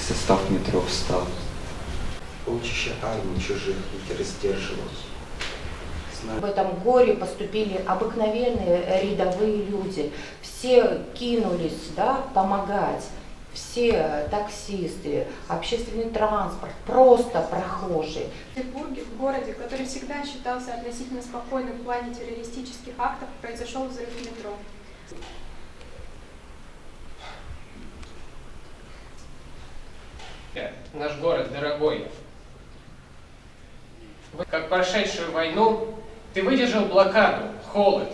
состав метро встал. Полчища армии чужих Гитлер сдерживал. В этом горе поступили обыкновенные рядовые люди. Все кинулись, да, помогать. Все таксисты, общественный транспорт, просто прохожие. В Петербурге, в городе, который всегда считался относительно спокойным в плане террористических актов, произошел взрыв метро. Наш город дорогой. Как прошедшую войну, ты выдержал блокаду, холод.